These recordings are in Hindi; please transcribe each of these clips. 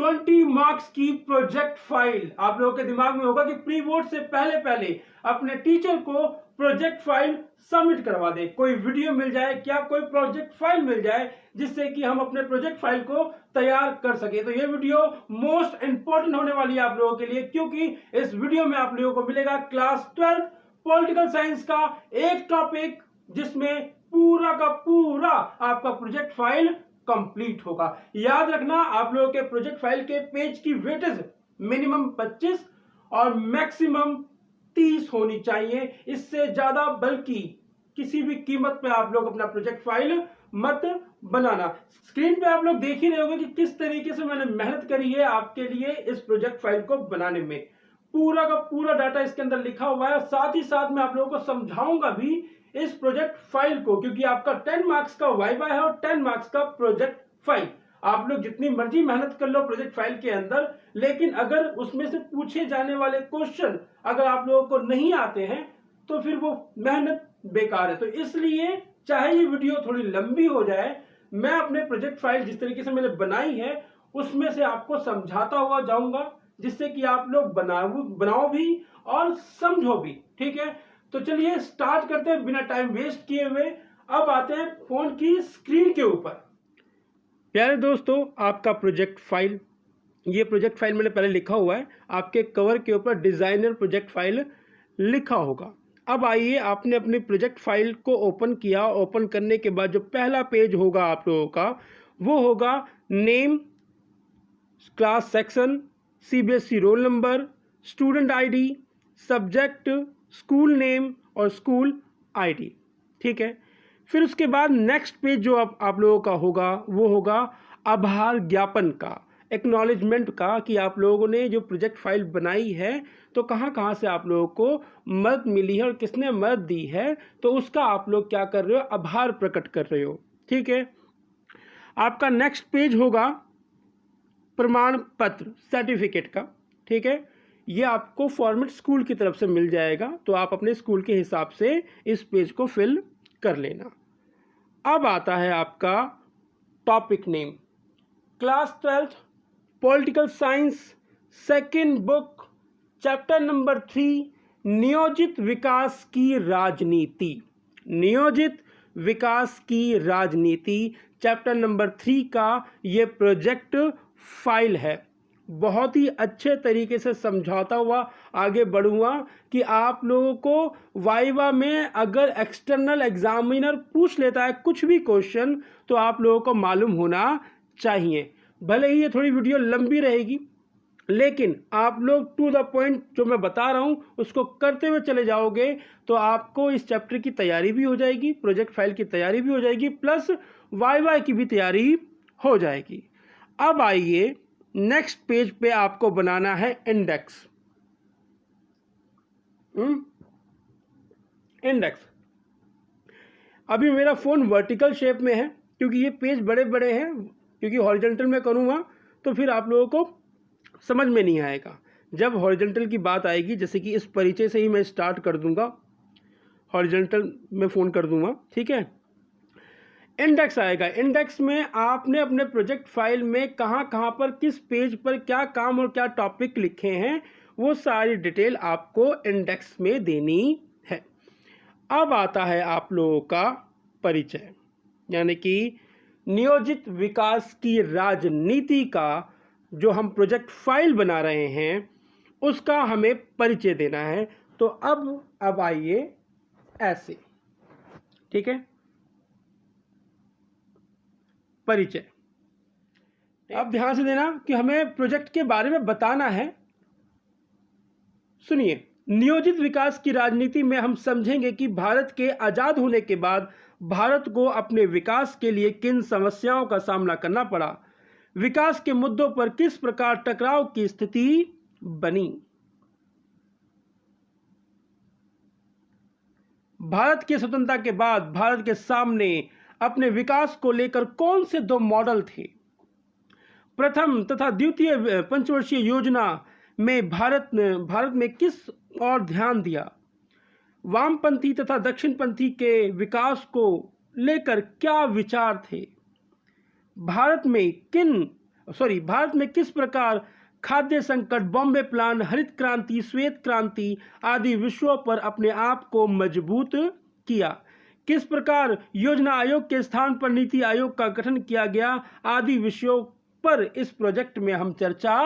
20 मार्क्स की प्रोजेक्ट फाइल। आप लोगों के दिमाग में होगा कि प्री बोर्ड से पहले पहले अपने टीचर को प्रोजेक्ट फाइल सबमिट करवा दे। कोई वीडियो मिल जाए क्या, कोई प्रोजेक्ट फाइल मिल जाए जिससे कि हम अपने प्रोजेक्ट फाइल को तैयार कर सके। तो ये वीडियो मोस्ट इंपॉर्टेंट होने वाली है आप लोगों के लिए, क्योंकि इस वीडियो में आप लोगों को मिलेगा क्लास 12 पॉलिटिकल साइंस का एक टॉपिक जिसमें पूरा का पूरा आपका प्रोजेक्ट फाइल कंप्लीट होगा। याद रखना, आप लोगों के प्रोजेक्ट फाइल के पेज की वेटेज मिनिमम 25 और मैक्सिमम 30 होनी चाहिए। इससे ज्यादा बल्कि किसी भी कीमत पे आप लोग अपना प्रोजेक्ट फाइल मत बनाना। स्क्रीन पे आप लोग देख ही रहे होंगे कि किस तरीके से मैंने मेहनत करी है आपके लिए इस प्रोजेक्ट फाइल को बनाने में। पूरा का पूरा डाटा इसके अंदर लिखा हुआ है, साथ ही साथ मैं आप लोगों को समझाऊंगा भी इस प्रोजेक्ट फाइल को, क्योंकि आपका 10 मार्क्स का वाइवा है और 10 मार्क्स का प्रोजेक्ट फाइल। आप लोग जितनी मर्जी मेहनत कर लो प्रोजेक्ट फाइल के अंदर, लेकिन अगर उसमें से पूछे जाने वाले क्वेश्चन अगर आप लोगों को नहीं आते हैं तो फिर वो मेहनत बेकार है। तो इसलिए चाहे ये वीडियो थोड़ी लंबी हो जाए, मैं अपने प्रोजेक्ट फाइल जिस तरीके से मैंने बनाई है उसमें से आपको समझाता हुआ जाऊंगा, जिससे कि आप लोग बनाओ भी और समझो भी। ठीक है, तो चलिए स्टार्ट करते हैं बिना टाइम वेस्ट किए हुए। अब आते हैं फोन की स्क्रीन के ऊपर। प्यारे दोस्तों, आपका प्रोजेक्ट फाइल, ये प्रोजेक्ट फाइल मैंने पहले लिखा हुआ है, आपके कवर के ऊपर डिजाइनर प्रोजेक्ट फाइल लिखा होगा। अब आइए, आपने अपनी प्रोजेक्ट फाइल को ओपन किया। ओपन करने के बाद जो पहला पेज होगा आप लोगों का, वो होगा name, class section, CBSE roll number, student ID, subject, school name और स्कूल आईडी। ठीक है, फिर उसके बाद नेक्स्ट पेज जो आप लोगों का होगा वो होगा आभार ज्ञापन का, एक्नॉलेजमेंट का, कि आप लोगों ने जो प्रोजेक्ट फाइल बनाई है तो कहाँ कहाँ से आप लोगों को मदद मिली है और किसने मदद दी है, तो उसका आप लोग क्या कर रहे हो, आभार प्रकट कर रहे हो। ठीक है, आपका नेक्स्ट पेज होगा प्रमाण पत्र, सर्टिफिकेट का। ठीक है, ये आपको फॉर्मेट स्कूल की तरफ से मिल जाएगा, तो आप अपने स्कूल के हिसाब से इस पेज को फिल कर लेना। अब आता है आपका topic name, class 12 political science, second book, chapter number 3, नियोजित विकास की राजनीति। नियोजित विकास की राजनीति चैप्टर नंबर 3 का ये प्रोजेक्ट फाइल है। बहुत ही अच्छे तरीके से समझाता हुआ आगे बढ़ूंगा कि आप लोगों को वाइवा में अगर एक्सटर्नल एग्जामिनर पूछ लेता है कुछ भी क्वेश्चन तो आप लोगों को मालूम होना चाहिए। भले ही ये थोड़ी वीडियो लंबी रहेगी, लेकिन आप लोग टू द पॉइंट जो मैं बता रहा हूँ उसको करते हुए चले जाओगे तो आपको इस चैप्टर की तैयारी भी हो जाएगी, प्रोजेक्ट फाइल की तैयारी भी हो जाएगी, प्लस वाइवा की भी तैयारी हो जाएगी। अब आइए, नेक्स्ट पेज पे आपको बनाना है इंडेक्स। इंडेक्स, अभी मेरा फोन वर्टिकल शेप में है क्योंकि ये पेज बड़े बड़े हैं, क्योंकि हॉरिजॉन्टल में करूँगा तो फिर आप लोगों को समझ में नहीं आएगा। जब हॉरिजॉन्टल की बात आएगी, जैसे कि इस परिचय से ही मैं स्टार्ट कर दूंगा, हॉरिजॉन्टल में फ़ोन कर दूंगा। ठीक है, इंडेक्स आएगा। इंडेक्स में आपने अपने प्रोजेक्ट फाइल में कहाँ कहाँ पर किस पेज पर क्या काम और क्या टॉपिक लिखे हैं वो सारी डिटेल आपको इंडेक्स में देनी है। अब आता है आप लोगों का परिचय, यानी कि नियोजित विकास की राजनीति का जो हम प्रोजेक्ट फाइल बना रहे हैं उसका हमें परिचय देना है। तो अब आइए ऐसे। ठीक है, परिचय। अब ध्यान से देना कि हमें प्रोजेक्ट के बारे में बताना है। सुनिए, नियोजित विकास की राजनीति में हम समझेंगे कि भारत के आजाद होने के बाद भारत को अपने विकास के लिए किन समस्याओं का सामना करना पड़ा, विकास के मुद्दों पर किस प्रकार टकराव की स्थिति बनी, भारत की स्वतंत्रता के बाद भारत के सामने अपने विकास को लेकर कौन से 2 मॉडल थे, प्रथम तथा द्वितीय पंचवर्षीय योजना में भारत में किस और ध्यान दिया, वामपंथी तथा दक्षिणपंथी के विकास को लेकर क्या विचार थे, भारत में किन भारत में किस प्रकार खाद्य संकट, बॉम्बे प्लान, हरित क्रांति, श्वेत क्रांति आदि विषयों पर अपने आप को मजबूत किया, किस प्रकार योजना आयोग के स्थान पर नीति आयोग का गठन किया गया आदि विषयों पर इस प्रोजेक्ट में हम चर्चा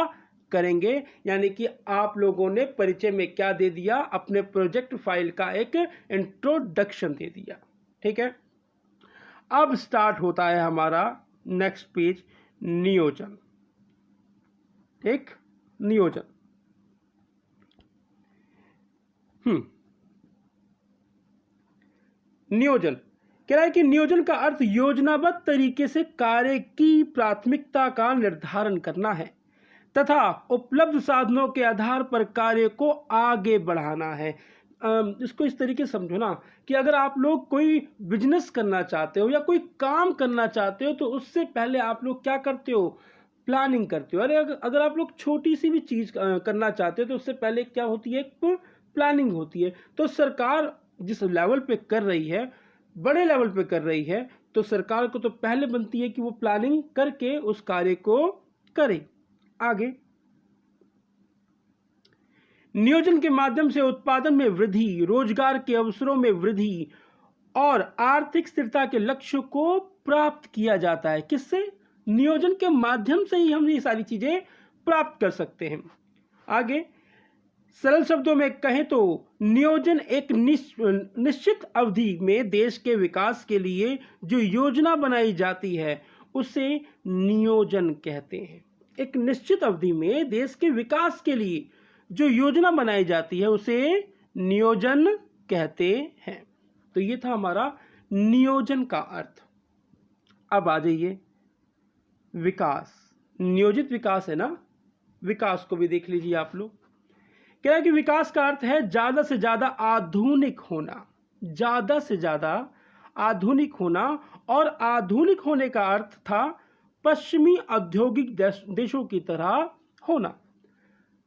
करेंगे। यानी कि आप लोगों ने परिचय में क्या दे दिया, अपने प्रोजेक्ट फाइल का एक इंट्रोडक्शन दे दिया। ठीक है, अब स्टार्ट होता है हमारा नेक्स्ट पेज, नियोजन। एक नियोजन, नियोजन कह रहा है कि नियोजन का अर्थ योजनाबद्ध तरीके से कार्य की प्राथमिकता का निर्धारण करना है तथा उपलब्ध साधनों के आधार पर कार्य को आगे बढ़ाना है। इसको इस तरीके से समझो ना कि अगर आप लोग कोई बिजनेस करना चाहते हो या कोई काम करना चाहते हो तो उससे पहले आप लोग क्या करते हो, प्लानिंग करते हो। अरे अगर आप लोग छोटी सी भी चीज़ करना चाहते हो तो उससे पहले क्या होती है, एक प्लानिंग होती है। तो सरकार जिस लेवल पे कर रही है, बड़े लेवल पे कर रही है, तो सरकार को तो पहले बनती है कि वो प्लानिंग करके उस कार्य को करे। आगे, नियोजन के माध्यम से उत्पादन में वृद्धि, रोजगार के अवसरों में वृद्धि और आर्थिक स्थिरता के लक्ष्य को प्राप्त किया जाता है। किससे? नियोजन के माध्यम से ही हम ये सारी चीजें प्राप्त कर सकते हैं। आगे, सरल शब्दों में कहें तो नियोजन एक निश्चित अवधि में देश के विकास के लिए जो योजना बनाई जाती है उसे नियोजन कहते हैं। एक निश्चित अवधि में देश के विकास के लिए जो योजना बनाई जाती है उसे नियोजन कहते हैं। तो ये था हमारा नियोजन का अर्थ। अब आ जाइए विकास, नियोजित विकास है ना, विकास को भी देख लीजिए आप लोग। कह रहा है कि विकास का अर्थ है ज्यादा से ज्यादा आधुनिक होना, ज्यादा से ज्यादा आधुनिक होना। और आधुनिक होने का अर्थ था पश्चिमी औद्योगिक देशों की तरह होना।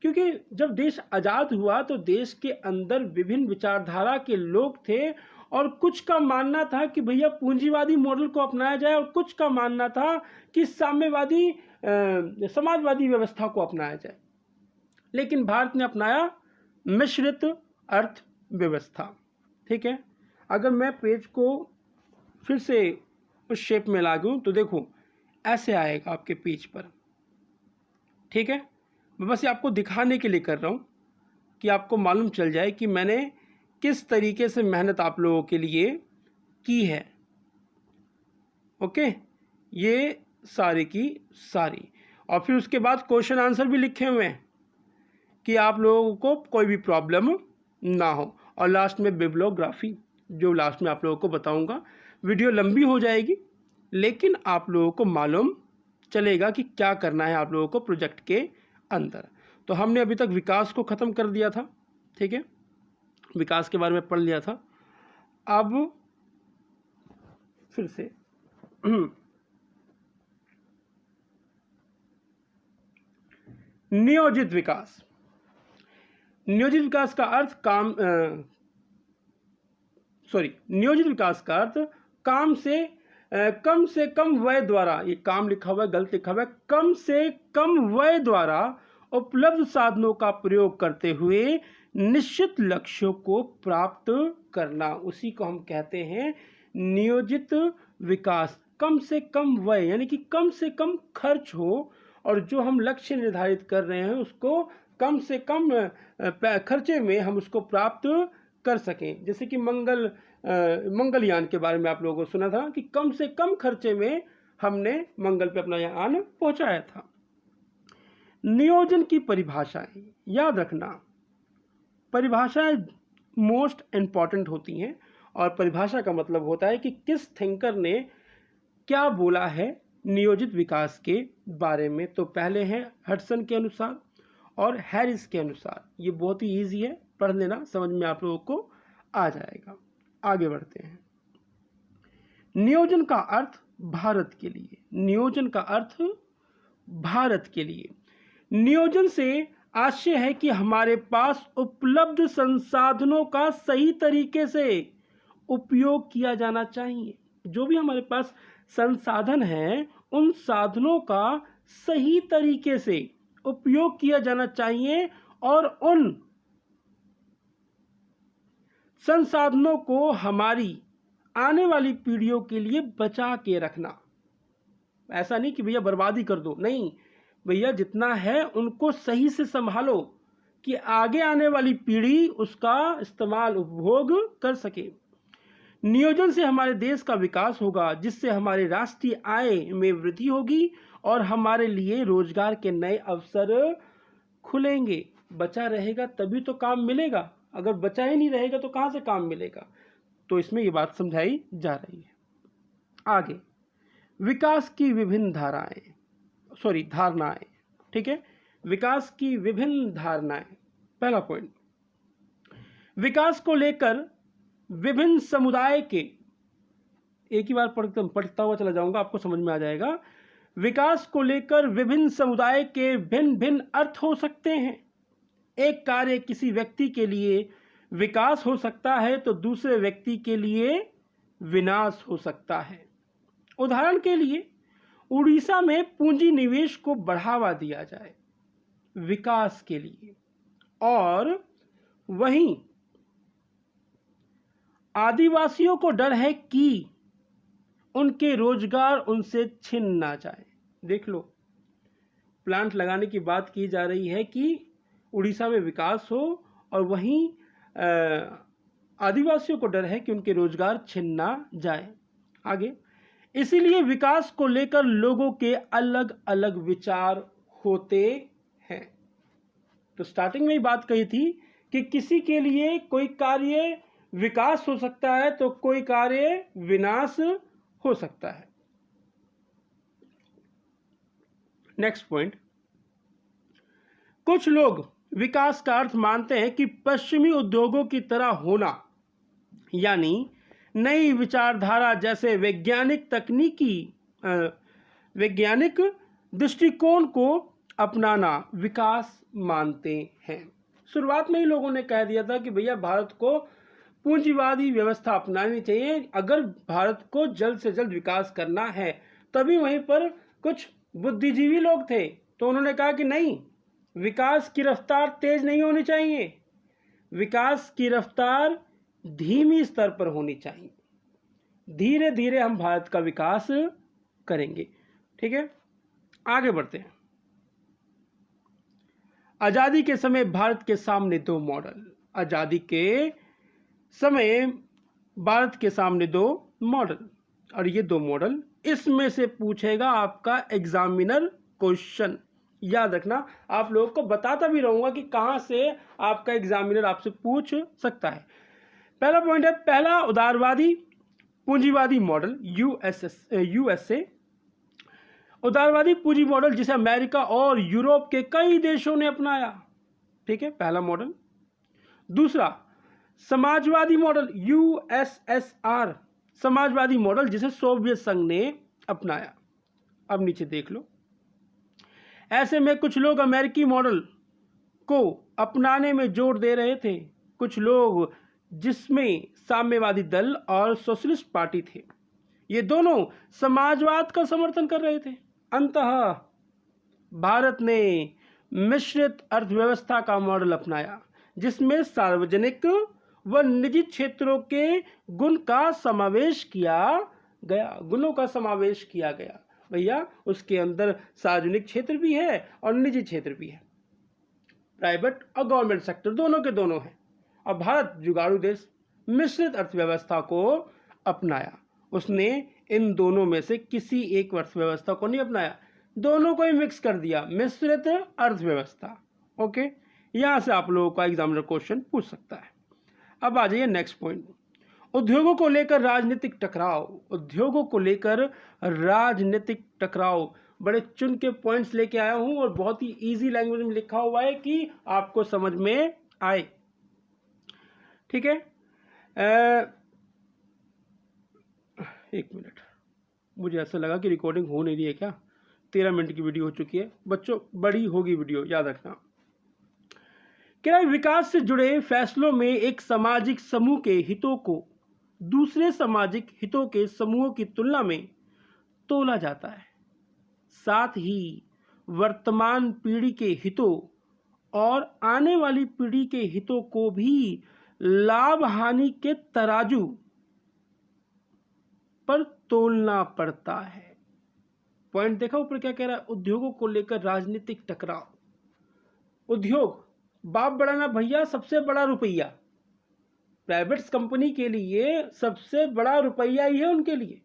क्योंकि जब देश आजाद हुआ तो देश के अंदर विभिन्न विचारधारा के लोग थे और कुछ का मानना था कि भैया पूंजीवादी मॉडल को अपनाया जाए और कुछ का मानना था कि साम्यवादी समाजवादी व्यवस्था को अपनाया जाए। लेकिन भारत ने अपनाया मिश्रित अर्थव्यवस्था। ठीक है, अगर मैं पेज को फिर से उस शेप में लागूं तो देखो ऐसे आएगा आपके पेज पर। ठीक है, मैं बस ये आपको दिखाने के लिए कर रहा हूँ कि आपको मालूम चल जाए कि मैंने किस तरीके से मेहनत आप लोगों के लिए की है। ओके, ये सारी की सारी, और फिर उसके बाद क्वेश्चन आंसर भी लिखे हुए हैं कि आप लोगों को कोई भी प्रॉब्लम ना हो। और लास्ट में बिब्लियोग्राफी, जो लास्ट में आप लोगों को बताऊंगा। वीडियो लंबी हो जाएगी लेकिन आप लोगों को मालूम चलेगा कि क्या करना है आप लोगों को प्रोजेक्ट के अंदर। तो हमने अभी तक विकास को ख़त्म कर दिया था। ठीक है, विकास के बारे में पढ़ लिया था। अब फिर से नियोजित विकास। नियोजित विकास का अर्थ नियोजित विकास का अर्थ कम से कम व्यय द्वारा, ये काम लिखा हुआ है, गलत लिखा हुआ है, कम से कम व्यय द्वारा उपलब्ध साधनों का प्रयोग करते हुए निश्चित लक्ष्यों को प्राप्त करना, उसी को हम कहते हैं नियोजित विकास। कम से कम व्यय यानी कि कम से कम खर्च हो और जो हम लक्ष्य निर्धारित कर रहे हैं उसको कम से कम खर्चे में हम उसको प्राप्त कर सकें। जैसे कि मंगलयान के बारे में आप लोगों को सुना था कि कम से कम खर्चे में हमने मंगल पे अपना यान पहुंचाया था। नियोजन की परिभाषाएं याद रखना, परिभाषाएं मोस्ट इंपॉर्टेंट होती हैं और परिभाषा का मतलब होता है कि किस थिंकर ने क्या बोला है नियोजित विकास के बारे में। तो पहले है हडसन के अनुसार और हैरिस के अनुसार। ये बहुत ही ईजी है, पढ़ लेना, समझ में आप लोगों को आ जाएगा। आगे बढ़ते हैं। नियोजन का अर्थ भारत के लिए, नियोजन का अर्थ भारत के लिए। नियोजन से आशय है कि हमारे पास उपलब्ध संसाधनों का सही तरीके से उपयोग किया जाना चाहिए। जो भी हमारे पास संसाधन है उन साधनों का सही तरीके से उपयोग किया जाना चाहिए और उन संसाधनों को हमारी आने वाली पीढ़ियों के लिए बचा के रखना। ऐसा नहीं कि भैया बर्बादी कर दो, नहीं भैया, जितना है उनको सही से संभालो कि आगे आने वाली पीढ़ी उसका इस्तेमाल उपभोग कर सके। नियोजन से हमारे देश का विकास होगा, जिससे हमारे राष्ट्रीय आय में वृद्धि होगी और हमारे लिए रोजगार के नए अवसर खुलेंगे। बचा रहेगा तभी तो काम मिलेगा, अगर बचा ही नहीं रहेगा तो कहाँ से काम मिलेगा। तो इसमें ये बात समझाई जा रही है। आगे, विकास की विभिन्न धारणाएं, ठीक है, विकास की विभिन्न धारणाएं। पहला पॉइंट, विकास को लेकर विभिन्न समुदाय के, एक ही बार पढ़ता हुआ चला जाऊंगा, आपको समझ में आ जाएगा। विकास को लेकर विभिन्न समुदाय के भिन्न भिन्न अर्थ हो सकते हैं। एक कार्य किसी व्यक्ति के लिए विकास हो सकता है तो दूसरे व्यक्ति के लिए विनाश हो सकता है। उदाहरण के लिए, उड़ीसा में पूंजी निवेश को बढ़ावा दिया जाए विकास के लिए, और वहीं आदिवासियों को डर है कि उनके रोजगार उनसे छिन ना जाए। देख लो, प्लांट लगाने की बात की जा रही है कि उड़ीसा में विकास हो, और वहीं आदिवासियों को डर है कि उनके रोजगार छिन ना जाए। आगे, इसीलिए विकास को लेकर लोगों के अलग अलग विचार होते हैं। तो स्टार्टिंग में ही बात कही थी कि किसी के लिए कोई कार्य विकास हो सकता है तो कोई कार्य विनाश हो सकता है। नेक्स्ट पॉइंट, कुछ लोग विकास का अर्थ मानते हैं कि पश्चिमी उद्योगों की तरह होना, यानी नई विचारधारा जैसे वैज्ञानिक दृष्टिकोण को अपनाना विकास मानते हैं। शुरुआत में ही लोगों ने कह दिया था कि भैया भारत को पूंजीवादी व्यवस्था अपनानी चाहिए, अगर भारत को जल्द से जल्द विकास करना है। तभी वहीं पर कुछ बुद्धिजीवी लोग थे, तो उन्होंने कहा कि नहीं, विकास की रफ्तार तेज नहीं होनी चाहिए, विकास की रफ्तार धीमी स्तर पर होनी चाहिए, धीरे धीरे हम भारत का विकास करेंगे। ठीक है, आगे बढ़ते हैं। आजादी के समय भारत के सामने दो मॉडल, आजादी के समय भारत के सामने दो मॉडल, और ये दो मॉडल इसमें से पूछेगा आपका एग्जामिनर क्वेश्चन। याद रखना, आप लोगों को बताता भी रहूंगा कि कहां से आपका एग्जामिनर आपसे पूछ सकता है। पहला पॉइंट है, पहला उदारवादी पूंजीवादी मॉडल यूएसए, उदारवादी पूंजी मॉडल जिसे अमेरिका और यूरोप के कई देशों ने अपनाया। ठीक है, पहला मॉडल। दूसरा, Samajwadi model USSR, Samajwadi model जिसे सोवियत संघ ने अपनाया। अब नीचे देख लो, ऐसे में कुछ लोग अमेरिकी मॉडल को अपनाने में जोर दे रहे थे, कुछ लोग जिसमें साम्यवादी दल और सोशलिस्ट पार्टी थे, ये दोनों समाजवाद का समर्थन कर रहे थे। अंततः भारत ने मिश्रित अर्थव्यवस्था का मॉडल अपनाया, जिसमें सार्वजनिक व निजी क्षेत्रों के गुणों का समावेश किया गया। भैया, उसके अंदर सार्वजनिक क्षेत्र भी है और निजी क्षेत्र भी है, प्राइवेट और गवर्नमेंट सेक्टर दोनों के दोनों हैं। अब भारत जुगाड़ू देश मिश्रित अर्थव्यवस्था को अपनाया, उसने इन दोनों में से किसी एक अर्थव्यवस्था को नहीं अपनाया, दोनों को ही मिक्स कर दिया, मिश्रित अर्थव्यवस्था। ओके, यहां से आप लोगों का एग्जामिनर क्वेश्चन पूछ सकता है। अब आ जाइए नेक्स्ट पॉइंट, उद्योगों को लेकर राजनीतिक टकराव। उद्योगों को लेकर राजनीतिक टकराव, बड़े चुन के पॉइंट्स लेके आया हूं और बहुत ही इजी लैंग्वेज में लिखा हुआ है कि आपको समझ में आए। ठीक है, एक मिनट, मुझे ऐसा लगा कि रिकॉर्डिंग हो नहीं रही है क्या। 13 मिनट की वीडियो हो चुकी है बच्चों, बड़ी होगी वीडियो, याद रखना। क्या विकास से जुड़े फैसलों में एक सामाजिक समूह के हितों को दूसरे सामाजिक हितों के समूहों की तुलना में तोला जाता है, साथ ही वर्तमान पीढ़ी के हितों और आने वाली पीढ़ी के हितों को भी लाभ हानि के तराजू पर तोलना पड़ता है। पॉइंट देखा ऊपर क्या कह रहा है, उद्योगों को लेकर राजनीतिक टकराव। उद्योग बाप बड़ा ना भैया, सबसे बड़ा रुपया प्राइवेट कंपनी के लिए सबसे बड़ा रुपया ही है उनके लिए।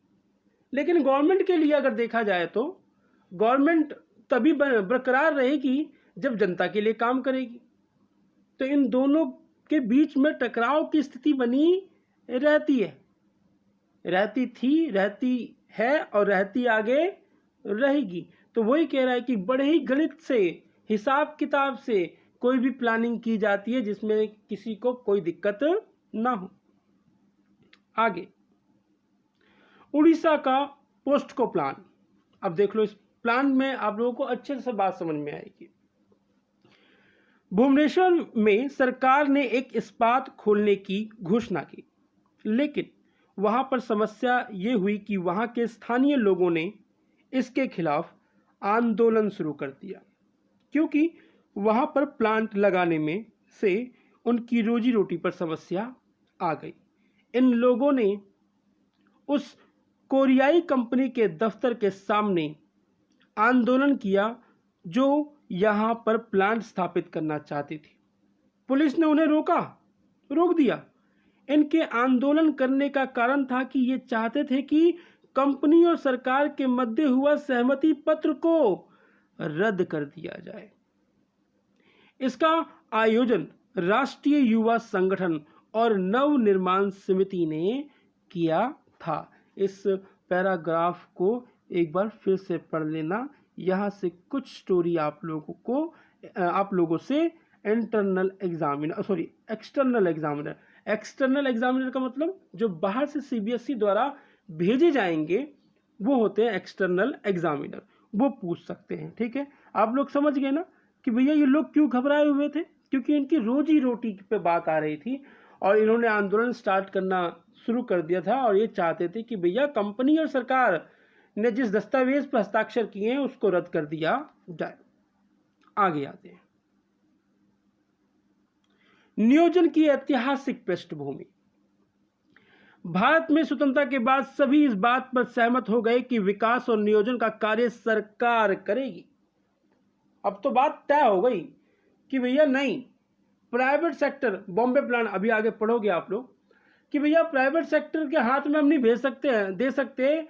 लेकिन गवर्नमेंट के लिए अगर देखा जाए तो गवर्नमेंट तभी बरकरार रहेगी जब जनता के लिए काम करेगी। तो इन दोनों के बीच में टकराव की स्थिति बनी रहती है, रहती थी, रहती है और रहती आगे रहेगी। तो वही कह रहा है कि बड़े ही गणित से, हिसाब किताब से कोई भी प्लानिंग की जाती है जिसमें किसी को कोई दिक्कत ना हो। आगे उड़ीसा का पोस्टको प्लान। अब देख लो, इस प्लान में आप लोगों को अच्छे से बात समझ में आएगी। भुवनेश्वर में सरकार ने एक इस्पात खोलने की घोषणा की, लेकिन वहां पर समस्या ये हुई कि वहां के स्थानीय लोगों ने इसके खिलाफ आंदोलन शुरू कर दिया, क्योंकि वहां पर प्लांट लगाने में से उनकी रोजी रोटी पर समस्या आ गई। इन लोगों ने उस कोरियाई कंपनी के दफ्तर के सामने आंदोलन किया जो यहां पर प्लांट स्थापित करना चाहती थी। पुलिस ने उन्हें रोक दिया। इनके आंदोलन करने का कारण था कि ये चाहते थे कि कंपनी और सरकार के मध्य हुआ सहमति पत्र को रद्द कर दिया जाए। इसका आयोजन राष्ट्रीय युवा संगठन और नव निर्माण समिति ने किया था। इस पैराग्राफ को एक बार फिर से पढ़ लेना, यहाँ से कुछ स्टोरी आप लोगों से एक्सटर्नल एग्जामिनर का मतलब जो बाहर से सीबीएसई द्वारा भेजे जाएंगे वो होते हैं एक्सटर्नल एग्जामिनर, वो पूछ सकते हैं। ठीक है, आप लोग समझ गए ना कि भैया ये लोग क्यों घबराए हुए थे, क्योंकि इनकी रोजी रोटी पे बात आ रही थी और इन्होंने आंदोलन स्टार्ट करना शुरू कर दिया था और ये चाहते थे कि भैया कंपनी और सरकार ने जिस दस्तावेज पर हस्ताक्षर किए हैं उसको रद्द कर दिया जाए। आगे आते हैं, नियोजन की ऐतिहासिक पृष्ठभूमि। भारत में स्वतंत्रता के बाद सभी इस बात पर सहमत हो गए कि विकास और नियोजन का कार्य सरकार करेगी। अब तो बात तय हो गई कि भैया नहीं, प्राइवेट सेक्टर, बॉम्बे प्लान अभी आगे पढ़ोगे आप लोग कि भैया प्राइवेट सेक्टर के हाथ में हम नहीं दे सकते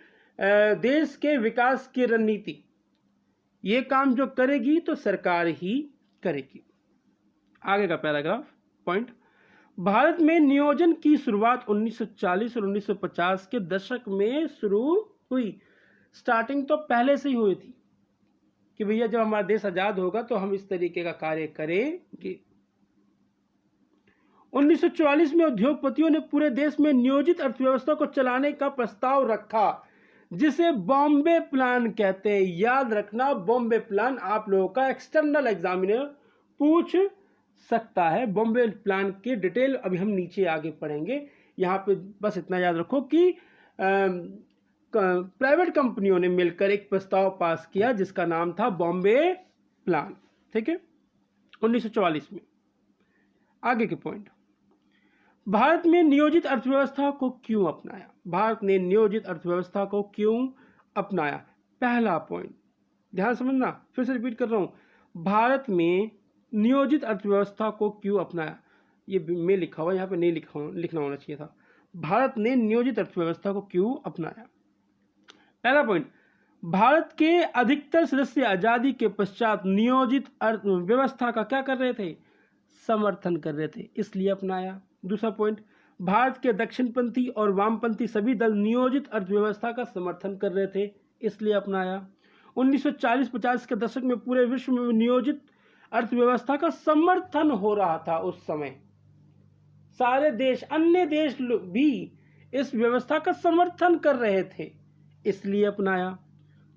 देश के विकास की रणनीति। ये काम जो करेगी तो सरकार ही करेगी। आगे का पैराग्राफ पॉइंट, भारत में नियोजन की शुरुआत 1940 और 1950 के दशक में शुरू हुई। स्टार्टिंग तो पहले से ही हुई थी कि भैया जब हमारा देश आजाद होगा तो हम इस तरीके का कार्य करेंगे। 1944 में उद्योगपतियों ने पूरे देश में नियोजित अर्थव्यवस्था को चलाने का प्रस्ताव रखा, जिसे बॉम्बे प्लान कहते हैं। याद रखना, बॉम्बे प्लान आप लोगों का एक्सटर्नल एग्जामिनर पूछ सकता है। बॉम्बे प्लान के डिटेल अभी हम नीचे आगे पढ़ेंगे। यहाँ पे बस इतना याद रखो कि प्राइवेट कंपनियों ने मिलकर एक प्रस्ताव पास किया जिसका नाम था बॉम्बे प्लान। ठीक है, 1944 में। आगे के पॉइंट, भारत में नियोजित अर्थव्यवस्था को क्यों अपनाया? भारत ने नियोजित अर्थव्यवस्था को क्यों अपनाया? पहला पॉइंट ध्यान समझना, फिर से रिपीट कर रहा हूं, भारत में नियोजित अर्थव्यवस्था को क्यों अपनाया। ये मैं लिखा हुआ, यहाँ पे नहीं लिखना होना चाहिए था। भारत ने नियोजित अर्थव्यवस्था को क्यों अपनाया? पहला पॉइंट, भारत के अधिकतर सदस्य आजादी के पश्चात नियोजित अर्थव्यवस्था का क्या कर रहे थे? समर्थन कर रहे थे, इसलिए अपनाया। दूसरा पॉइंट, भारत के दक्षिणपंथी और वामपंथी सभी दल नियोजित अर्थव्यवस्था का समर्थन कर रहे थे, इसलिए अपनाया। 1940-50 के दशक में पूरे विश्व में नियोजित अर्थव्यवस्था का समर्थन हो रहा था। उस समय सारे देश, अन्य देश भी इस व्यवस्था का समर्थन कर रहे थे, इसलिए अपनाया।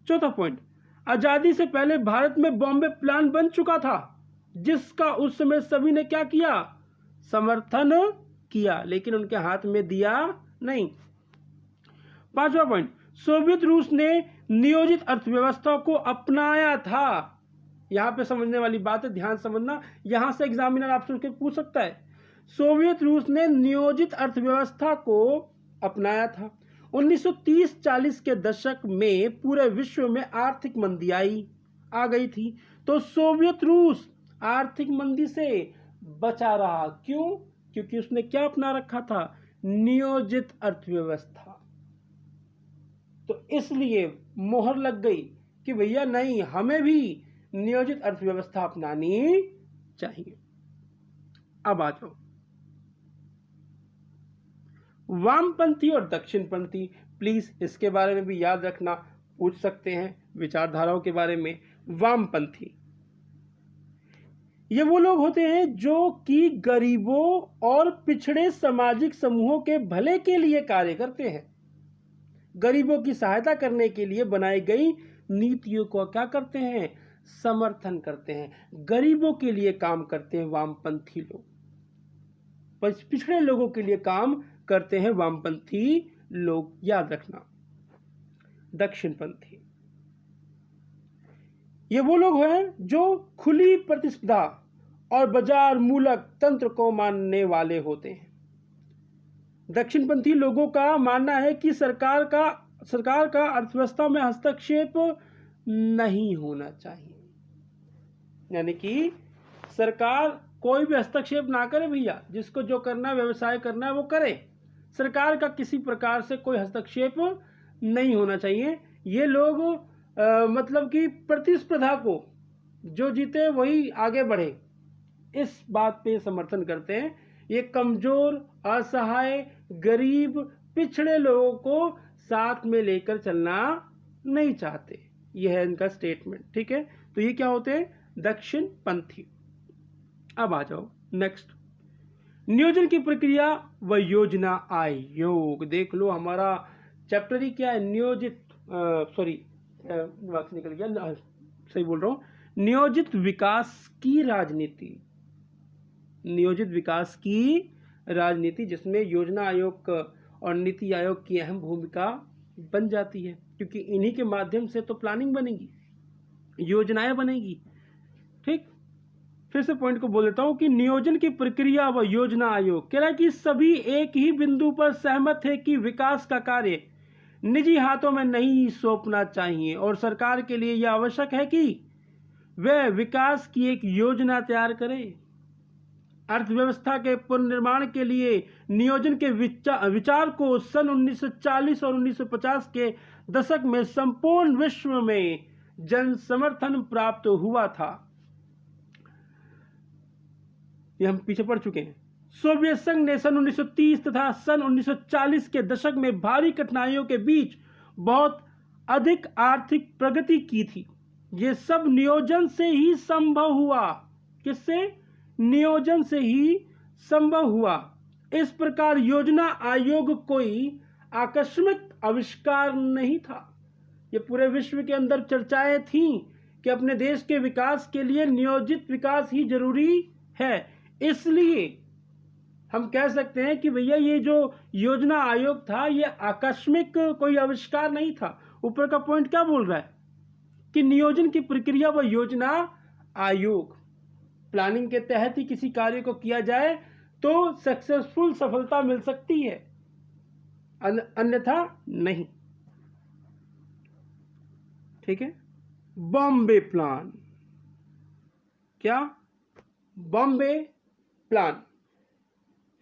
चौथा पॉइंट, आजादी से पहले भारत में बॉम्बे प्लान बन चुका था, जिसका उस समय सभी ने क्या किया? समर्थन किया, लेकिन उनके हाथ में दिया नहीं। पांचवा पॉइंट, सोवियत रूस ने नियोजित अर्थव्यवस्था को अपनाया था, यहाँ पे समझने वाली बात है, ध्यान समझना, यहाँ से एग्जामिनर आपसे पूछ सकता है। सोवियत रूस ने नियोजित अर्थव्यवस्था को अपनाया था। 1930-40 के दशक में पूरे विश्व में आर्थिक मंदी आ गई थी, तो सोवियत रूस आर्थिक मंदी से बचा रहा। क्यों? क्योंकि उसने क्या अपना रखा था? नियोजित अर्थव्यवस्था। तो इसलिए मोहर लग गई कि भैया नहीं, हमें भी नियोजित अर्थव्यवस्था अपनानी चाहिए। अब आ जाओ वामपंथी और दक्षिणपंथी। प्लीज इसके बारे में भी याद रखना, पूछ सकते हैं विचारधाराओं के बारे में। वामपंथी ये वो लोग होते हैं जो कि गरीबों और पिछड़े सामाजिक समूहों के भले के लिए कार्य करते हैं। गरीबों की सहायता करने के लिए बनाई गई नीतियों को क्या करते हैं? समर्थन करते हैं। गरीबों के लिए काम करते हैं वामपंथी लोग, पिछड़े लोगों के लिए काम करते हैं वामपंथी लोग, याद रखना। दक्षिणपंथी ये वो लोग हैं जो खुली प्रतिस्पर्धा और बाजार मूलक तंत्र को मानने वाले होते हैं। दक्षिणपंथी लोगों का मानना है कि सरकार का अर्थव्यवस्था में हस्तक्षेप नहीं होना चाहिए, यानी कि सरकार कोई भी हस्तक्षेप ना करे भैया, जिसको जो करना है, व्यवसाय करना है वो करे, सरकार का किसी प्रकार से कोई हस्तक्षेप नहीं होना चाहिए। ये लोग मतलब कि प्रतिस्पर्धा को जो जीते वही आगे बढ़े, इस बात पे समर्थन करते हैं। ये कमजोर, असहाय, गरीब, पिछड़े लोगों को साथ में लेकर चलना नहीं चाहते। यह है इनका स्टेटमेंट, ठीक है। तो ये क्या होते हैं? दक्षिणपंथी। अब आ जाओ नेक्स्ट, नियोजन की प्रक्रिया व योजना आयोग। देख लो हमारा चैप्टर ही क्या है? नियोजित निकल गया, सही बोल रहा हूँ, नियोजित विकास की राजनीति। नियोजित विकास की राजनीति, जिसमें योजना आयोग और नीति आयोग की अहम भूमिका बन जाती है, क्योंकि इन्हीं के माध्यम से तो प्लानिंग बनेगी, योजनाएं बनेगी। ठीक, फिर से पॉइंट को बोल देता हूं कि नियोजन की प्रक्रिया व योजना आयोग कह रहा है कि सभी एक ही बिंदु पर सहमत है कि विकास का कार्य निजी हाथों में नहीं सौंपना चाहिए, और सरकार के लिए यह आवश्यक है कि वह विकास की एक योजना तैयार करे। अर्थव्यवस्था के पुनर्निर्माण के लिए नियोजन के विचार को सन 1940 और 1950 के दशक में संपूर्ण विश्व में जन समर्थन प्राप्त हुआ था। ये हम पीछे पढ़ चुके हैं। सोवियत संघ ने सन 1930 तथा सन 1940 के दशक में भारी कठिनाइयों के बीच बहुत अधिक आर्थिक प्रगति की थी। ये सब नियोजन से ही संभव हुआ। किससे? नियोजन से ही संभव हुआ। इस प्रकार योजना आयोग कोई आकस्मिक आविष्कार नहीं था। ये पूरे विश्व के अंदर चर्चाएं थीं कि अपने देश के विकास के लिए नियोजित विकास ही जरूरी है। इसलिए हम कह सकते हैं कि भैया ये जो योजना आयोग था ये आकस्मिक कोई आविष्कार नहीं था। ऊपर का पॉइंट क्या बोल रहा है कि नियोजन की प्रक्रिया व योजना आयोग, प्लानिंग के तहत ही किसी कार्य को किया जाए तो सक्सेसफुल सफलता मिल सकती है, अन्यथा नहीं। ठीक है। बॉम्बे प्लान, क्या? बॉम्बे प्लान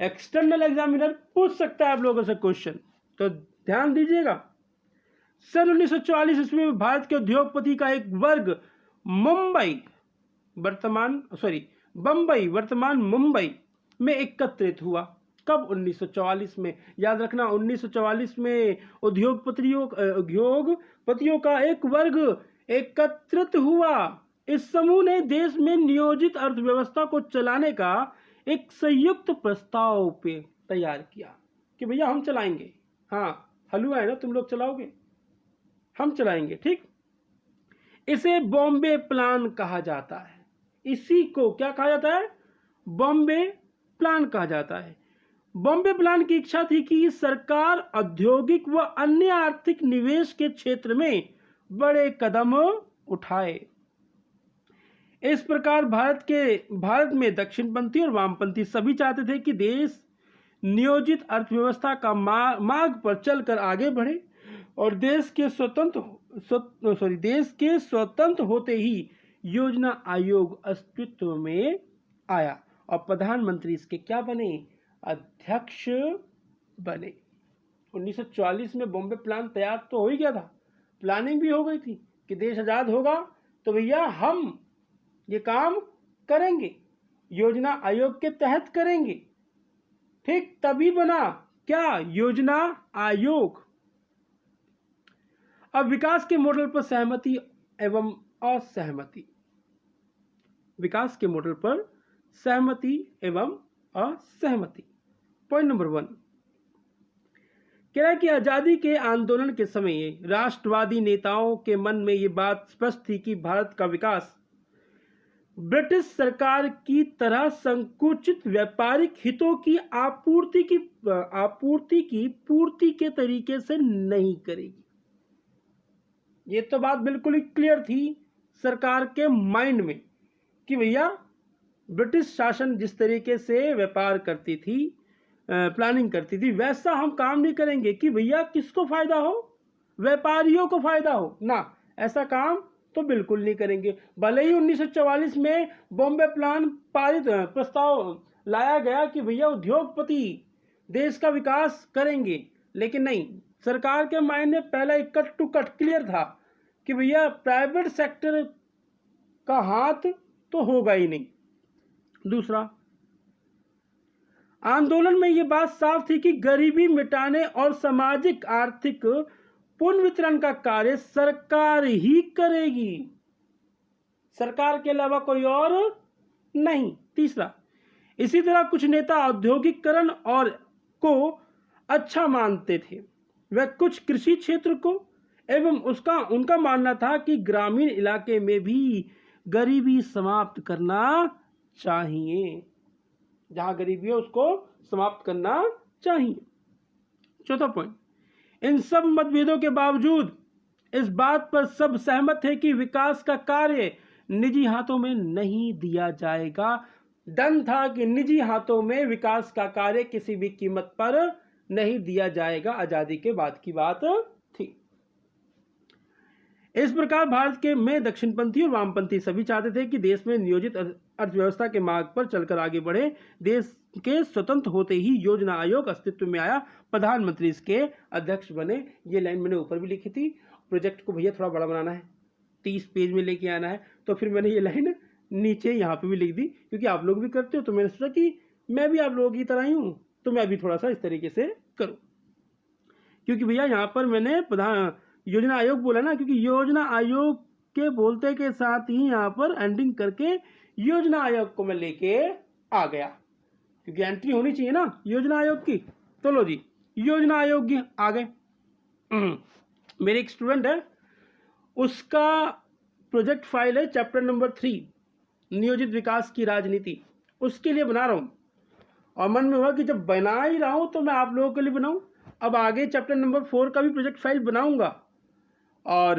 एक्सटर्नल एग्जामिनर पूछ सकता है आप लोगों से क्वेश्चन, तो ध्यान दीजिएगा। सन 1944 ईस्वी में भारत के उद्योगपति का एक वर्ग बम्बई वर्तमान मुंबई में एकत्रित हुआ। कब? 1944 में। याद रखना 1944 में उद्योगपतियों का एक वर्ग एकत्रित हुआ। इस समूह ने देश में नियोजित अर्थव्यवस्था को चलाने का एक संयुक्त प्रस्ताव पे तैयार किया कि भैया हम चलाएंगे। हाँ, हलवा है ना, तुम लोग चलाओगे, हम चलाएंगे। ठीक, इसे बॉम्बे प्लान कहा जाता है। इसी को क्या कहा जाता है? बॉम्बे प्लान कहा जाता है। बॉम्बे प्लान की इच्छा थी कि सरकार औद्योगिक व अन्य आर्थिक निवेश के क्षेत्र में बड़े कदम उठाए। इस प्रकार भारत में दक्षिणपंथी और वामपंथी सभी चाहते थे कि देश नियोजित अर्थव्यवस्था का मार्ग पर चलकर आगे बढ़े और देश के स्वतंत्र होते ही योजना आयोग अस्तित्व में आया और प्रधानमंत्री इसके क्या बने, अध्यक्ष बने। 1944 में बॉम्बे प्लान तैयार तो हो ही गया था, प्लानिंग भी हो गई थी कि देश आजाद होगा तो भैया हम ये काम करेंगे, योजना आयोग के तहत करेंगे, ठीक। तभी बना क्या, योजना आयोग। अब विकास के मॉडल पर सहमति एवं असहमति, विकास के मॉडल पर सहमति एवं असहमति। पॉइंट नंबर 1 कह रहा है कि आजादी के आंदोलन के समय राष्ट्रवादी नेताओं के मन में ये बात स्पष्ट थी कि भारत का विकास ब्रिटिश सरकार की तरह संकुचित व्यापारिक हितों की आपूर्ति की पूर्ति के तरीके से नहीं करेगी। ये तो बात बिल्कुल ही क्लियर थी सरकार के माइंड में कि भैया ब्रिटिश शासन जिस तरीके से व्यापार करती थी, प्लानिंग करती थी, वैसा हम काम नहीं करेंगे कि भैया किसको फायदा हो, व्यापारियों को फायदा हो ना, ऐसा काम तो बिल्कुल नहीं करेंगे। भले ही 1944 में बॉम्बे प्लान प्रस्ताव लाया गया कि भैया उद्योगपति देश का विकास करेंगे, लेकिन नहीं, सरकार के माइंड में पहला एक कट टू कट क्लियर था कि भैया प्राइवेट सेक्टर का हाथ तो होगा ही नहीं। दूसरा, आंदोलन में यह बात साफ थी कि गरीबी मिटाने और सामाजिक आर्थिक पुनर्वितरण का कार्य सरकार ही करेगी, सरकार के अलावा कोई और नहीं। तीसरा, इसी तरह कुछ नेता औद्योगिकरण और को अच्छा मानते थे, वह कुछ कृषि क्षेत्र को, एवं उनका मानना था कि ग्रामीण इलाके में भी गरीबी समाप्त करना चाहिए, जहां गरीबी है उसको समाप्त करना चाहिए। चौथा पॉइंट, इन सब मतभेदों के बावजूद इस बात पर सब सहमत थे कि विकास का कार्य निजी हाथों में नहीं दिया जाएगा। डन था कि निजी हाथों में विकास का कार्य किसी भी कीमत पर नहीं दिया जाएगा। आजादी के बाद की बात थी। इस प्रकार भारत के में दक्षिणपंथी और वामपंथी सभी चाहते थे कि देश में नियोजित अर्थव्यवस्था के मार्ग पर चलकर आगे बढ़े। देश के स्वतंत्र होते ही योजना आयोग अस्तित्व में आया, प्रधानमंत्री इसके अध्यक्ष बने। ये लाइन मैंने ऊपर भी लिखी थी। प्रोजेक्ट को भैया थोड़ा बड़ा बनाना है, 30 पेज में लेके आना है, तो फिर मैंने ये लाइन नीचे यहाँ पे भी लिख दी, क्योंकि आप लोग भी करते हो, तो मैंने सोचा कि मैं भी आप लोगों की तरह ही हूँ, तो मैं भी थोड़ा सा इस तरीके से करूँ। क्योंकि भैया यहाँ पर मैंने योजना आयोग बोला ना, क्योंकि योजना आयोग के बोलते के साथ ही यहाँ पर एंडिंग करके योजना आयोग को मैं लेके आ गया, क्योंकि एंट्री होनी चाहिए ना योजना आयोग की। तो लो जी, योजना आयोग की आ गए। मेरे एक स्टूडेंट है, उसका प्रोजेक्ट फाइल है चैप्टर नंबर 3 नियोजित विकास की राजनीति, उसके लिए बना रहा हूँ। और मन में हुआ कि जब बना ही रहा हूँ तो मैं आप लोगों के लिए बनाऊँ। अब आगे चैप्टर नंबर 4 का भी प्रोजेक्ट फाइल बनाऊंगा और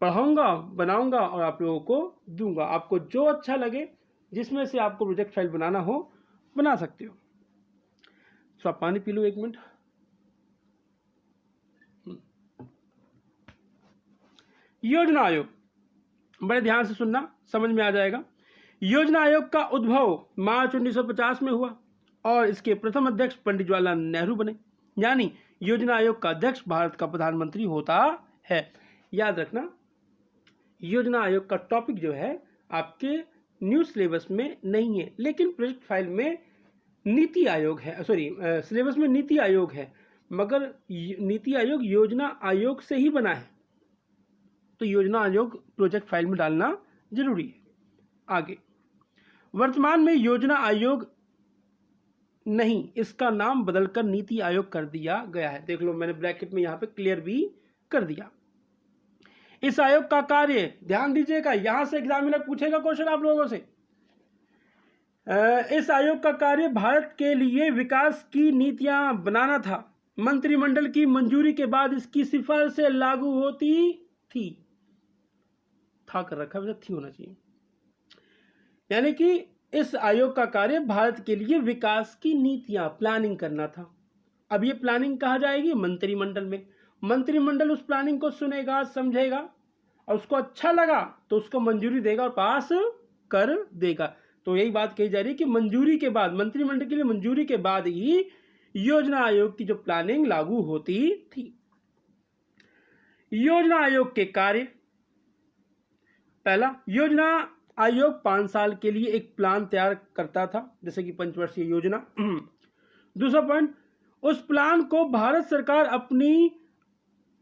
पढ़ाऊंगा, बनाऊंगा और आप लोगों को दूंगा। आपको जो अच्छा लगे, जिसमें से आपको प्रोजेक्ट फाइल बनाना हो, बना सकते हो। तो आप पानी पी लो 1 मिनट। योजना आयोग, बड़े ध्यान से सुनना, समझ में आ जाएगा। योजना आयोग का उद्भव मार्च 1950 में हुआ और इसके प्रथम अध्यक्ष पंडित जवाहरलाल नेहरू बने। यानी योजना आयोग का अध्यक्ष भारत का प्रधानमंत्री होता है। याद रखना, योजना आयोग का टॉपिक जो है आपके न्यू सिलेबस में नहीं है, लेकिन प्रोजेक्ट फाइल में नीति आयोग है, सिलेबस में नीति आयोग है, मगर नीति आयोग योजना आयोग से ही बना है, तो योजना आयोग प्रोजेक्ट फाइल में डालना जरूरी है। आगे, वर्तमान में योजना आयोग नहीं, इसका नाम बदलकर नीति आयोग कर दिया गया है। देख लो, मैंने ब्रैकेट में यहाँ पे क्लियर भी कर दिया। इस आयोग का कार्य, ध्यान दीजिएगा, यहां से एग्जामिनर पूछेगा क्वेश्चन आप लोगों से। इस आयोग का कार्य भारत के लिए विकास की नीतियां बनाना था। मंत्रिमंडल की मंजूरी के बाद इसकी सिफारिशें लागू होती थी। था कर रखा, वैसे थी होना चाहिए। यानी कि इस आयोग का कार्य भारत के लिए विकास की नीतियां प्लानिंग करना था। अब ये प्लानिंग कहाँ जाएगी? मंत्रिमंडल में। मंत्रिमंडल उस प्लानिंग को सुनेगा, समझेगा और उसको अच्छा लगा तो उसको मंजूरी देगा और पास कर देगा। तो यही बात कही जा रही है कि मंजूरी के बाद, मंत्रिमंडल के लिए मंजूरी के बाद ही योजना आयोग की जो प्लानिंग लागू होती थी। योजना आयोग के कार्य, पहला, योजना आयोग 5 साल के लिए एक प्लान तैयार करता था, जैसे कि पंचवर्षीय योजना। दूसरा पॉइंट, उस प्लान को भारत सरकार अपनी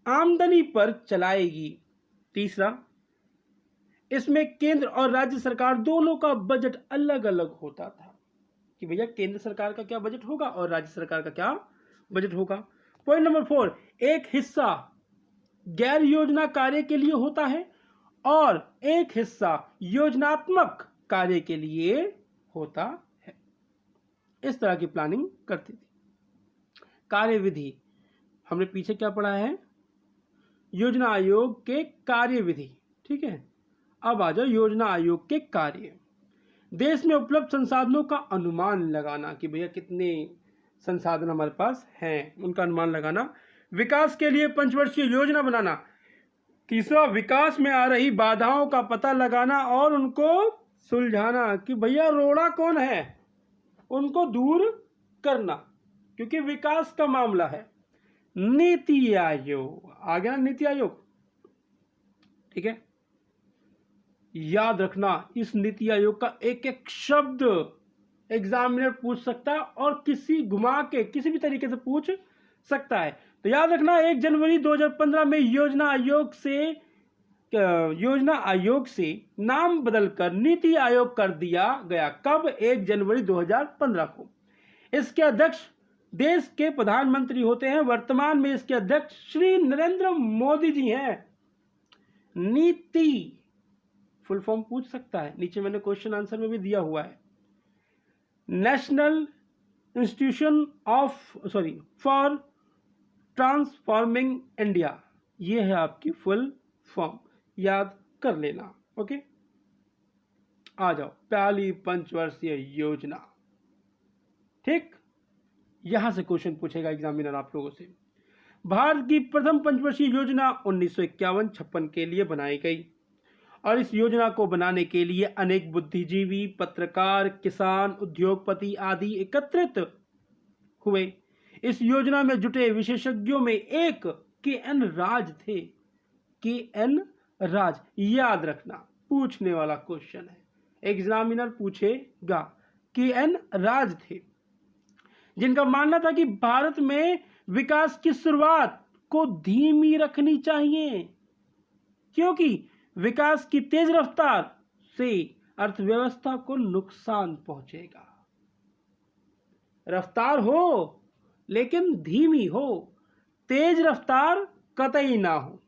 आमदनी पर चलाएगी। तीसरा, इसमें केंद्र और राज्य सरकार दोनों का बजट अलग अलग होता था कि भैया केंद्र सरकार का क्या बजट होगा और राज्य सरकार का क्या बजट होगा। पॉइंट नंबर 4, एक हिस्सा गैर योजना कार्य के लिए होता है और एक हिस्सा योजनात्मक कार्य के लिए होता है। इस तरह की प्लानिंग करती थी। कार्यविधि, हमने पीछे क्या पढ़ा है? योजना आयोग के कार्यविधि, ठीक है। अब आ जाओ योजना आयोग के कार्य। देश में उपलब्ध संसाधनों का अनुमान लगाना कि भैया कितने संसाधन हमारे पास हैं, उनका अनुमान लगाना। विकास के लिए पंचवर्षीय योजना बनाना। तीसरा, विकास में आ रही बाधाओं का पता लगाना और उनको सुलझाना कि भैया रोड़ा कौन है, उनको दूर करना, क्योंकि विकास का मामला है। नीति आयोग, आ गया नीति आयोग, ठीक है। याद रखना, इस नीति आयोग का एक एक शब्द एग्जामिनर पूछ सकता है और किसी घुमा के किसी भी तरीके से पूछ सकता है। तो याद रखना, 1 जनवरी 2015 में योजना आयोग से नाम बदलकर नीति आयोग कर दिया गया। कब? 1 जनवरी 2015 को। इसके अध्यक्ष देश के प्रधानमंत्री होते हैं। वर्तमान में इसके अध्यक्ष श्री नरेंद्र मोदी जी हैं। नीति फुल फॉर्म पूछ सकता है, नीचे मैंने क्वेश्चन आंसर में भी दिया हुआ है। National institution for transforming India, ये है आपकी फुल फॉर्म, याद कर लेना। ओके, आ जाओ पहली पंचवर्षीय योजना, ठीक। यहां से क्वेश्चन पूछेगा एग्जामिनर आप लोगों से। भारत की प्रथम पंचवर्षीय योजना 1951-56 के लिए बनाई गई और इस योजना को बनाने के लिए अनेक बुद्धिजीवी, पत्रकार, किसान, उद्योगपति आदि एकत्रित हुए। इस योजना में जुटे विशेषज्ञों में एक के.एन. राज थे। के.एन. राज, याद रखना, पूछने वाला क्वेश्चन है, एग्जामिनर पूछेगा। के.एन. राज थे, जिनका मानना था कि भारत में विकास की शुरुआत को धीमी रखनी चाहिए, क्योंकि विकास की तेज रफ्तार से अर्थव्यवस्था को नुकसान पहुंचेगा। रफ्तार हो लेकिन धीमी हो, तेज रफ्तार कतई ना हो।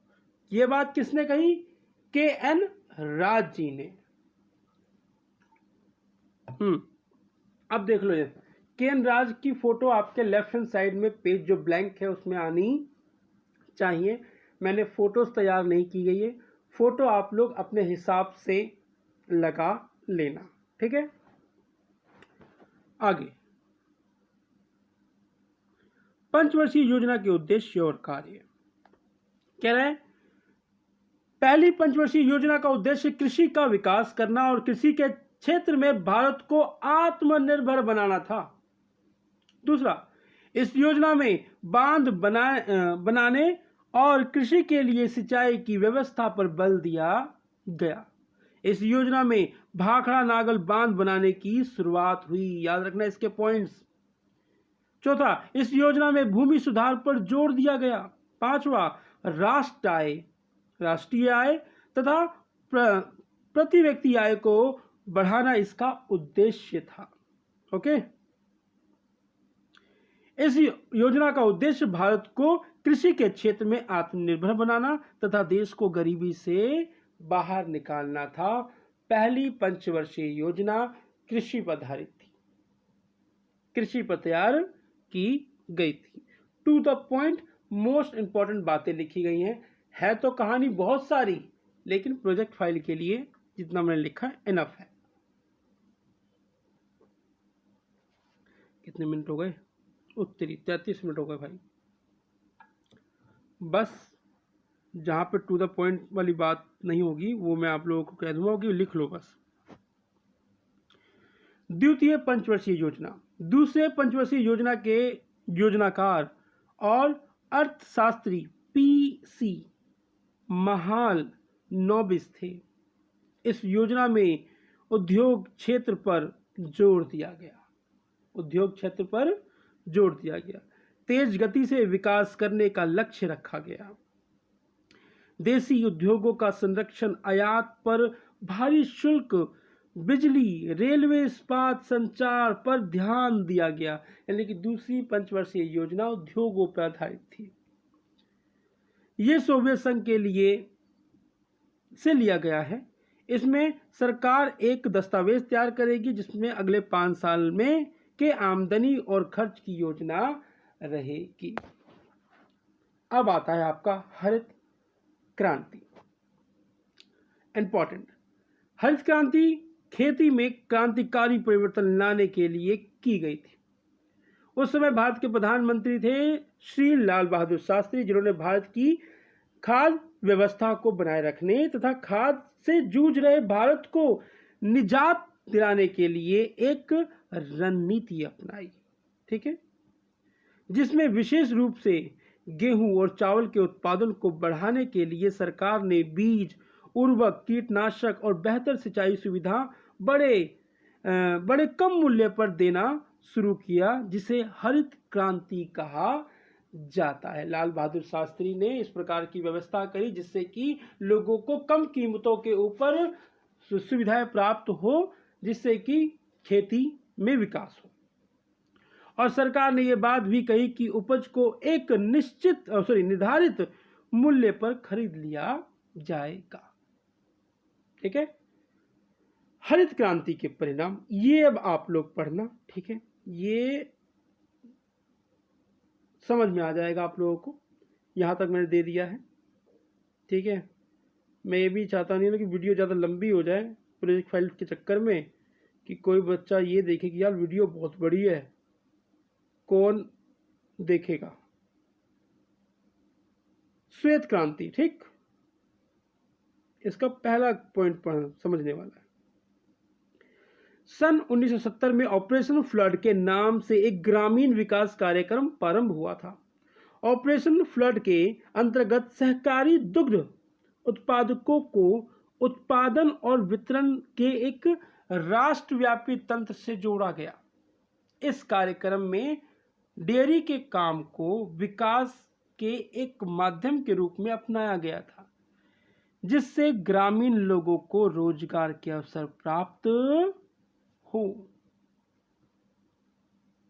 यह बात किसने कही? के.एन. राज जी ने। अब देख लो, के.एन. राज की फोटो आपके लेफ्ट हैंड साइड में पेज जो ब्लैंक है उसमें आनी चाहिए। मैंने फोटोज तैयार नहीं की गई है, फोटो आप लोग अपने हिसाब से लगा लेना, ठीक है। आगे, पंचवर्षीय योजना के उद्देश्य और कार्य कह रहे हैं। पहली पंचवर्षीय योजना का उद्देश्य कृषि का विकास करना और कृषि के क्षेत्र में भारत को आत्मनिर्भर बनाना था। दूसरा, इस योजना में बांध बनाने और कृषि के लिए सिंचाई की व्यवस्था पर बल दिया गया। इस योजना में भाखड़ा नागल बांध बनाने की शुरुआत हुई। याद रखना इसके पॉइंट्स। चौथा, इस योजना में भूमि सुधार पर जोर दिया गया। पांचवा, राष्ट्रीय आय तथा प्रति व्यक्ति आय को बढ़ाना इसका उद्देश्य था। ओके, इस योजना का उद्देश्य भारत को कृषि के क्षेत्र में आत्मनिर्भर बनाना तथा देश को गरीबी से बाहर निकालना था। पहली पंचवर्षीय योजना कृषि पर आधारित थी, कृषि पर तैयार की गई थी। To the point, most important बातें लिखी गई हैं। है तो कहानी बहुत सारी, लेकिन प्रोजेक्ट फाइल के लिए जितना मैंने लिखा है इनफ है। कितने मिनट हो गए, उत्तरी 33 मिनट हो गए भाई। बस जहाँ पे टू द पॉइंट वाली बात नहीं होगी वो मैं आप लोगों को कह दूंगा कि लिख लो बस। द्वितीय पंचवर्षीय योजना। दूसरे पंचवर्षीय योजना के योजनाकार और अर्थशास्त्री पीसी महाल नोबिस थे। इस योजना में उद्योग क्षेत्र पर जोर दिया गया। उद्योग क्षेत्र पर जोर दिया गया। तेज गति से विकास करने का लक्ष्य रखा गया। देसी उद्योगों का संरक्षण, आयात पर भारी शुल्क, बिजली, रेलवे, इस्पात, संचार पर ध्यान दिया गया। यानी कि दूसरी पंचवर्षीय योजना उद्योगों पर आधारित थी। ये सोवियत संघ के लिए से लिया गया है। इसमें सरकार एक दस्तावेज तैयार करेगी जिसमें अगले 5 साल में के आमदनी और खर्च की योजना रहेगी। अब आता है आपका हरित क्रांति। इंपॉर्टेंट, हरित क्रांति खेती में क्रांतिकारी परिवर्तन लाने के लिए की गई थी। उस समय भारत के प्रधानमंत्री थे श्री लाल बहादुर शास्त्री, जिन्होंने भारत की खाद्य व्यवस्था को बनाए रखने तथा खाद्य से जूझ रहे भारत को निजात दिलाने के लिए एक रणनीति अपनाई। ठीक है, जिसमें विशेष रूप से गेहूं और चावल के उत्पादन को बढ़ाने के लिए सरकार ने बीज, उर्वरक, कीटनाशक और बेहतर सिंचाई सुविधा बड़े कम मूल्य पर देना शुरू किया, जिसे हरित क्रांति कहा जाता है। लाल बहादुर शास्त्री ने इस प्रकार की व्यवस्था करी जिससे कि लोगों को कम कीमतों के ऊपर सुविधाएं प्राप्त हो, जिससे कि खेती में विकास हो। और सरकार ने यह बात भी कही कि उपज को एक निर्धारित मूल्य पर खरीद लिया जाएगा। ठीक है, हरित क्रांति के परिणाम ये अब आप लोग पढ़ना। ठीक है, ये समझ में आ जाएगा आप लोगों को। यहां तक मैंने दे दिया है। ठीक है, मैं ये भी चाहता नहीं हूं कि वीडियो ज़्यादा लंबी हो जाए प्रोजेक्ट फाइल के चक्कर में, कि कोई बच्चा ये देखे कि यार वीडियो बहुत बड़ी है, कौन देखेगा। श्वेत क्रांति, ठीक, इसका पहला पॉइंट समझने वाला है। सन 1970 में ऑपरेशन फ्लड के नाम से एक ग्रामीण विकास कार्यक्रम प्रारंभ हुआ था। ऑपरेशन फ्लड के अंतर्गत सहकारी दुग्ध उत्पादकों को उत्पादन और वितरण के एक राष्ट्रव्यापी तंत्र से जोड़ा गया। इस कार्यक्रम में डेयरी के काम को विकास के एक माध्यम के रूप में अपनाया गया था, जिससे ग्रामीण लोगों को रोजगार के अवसर प्राप्त हो।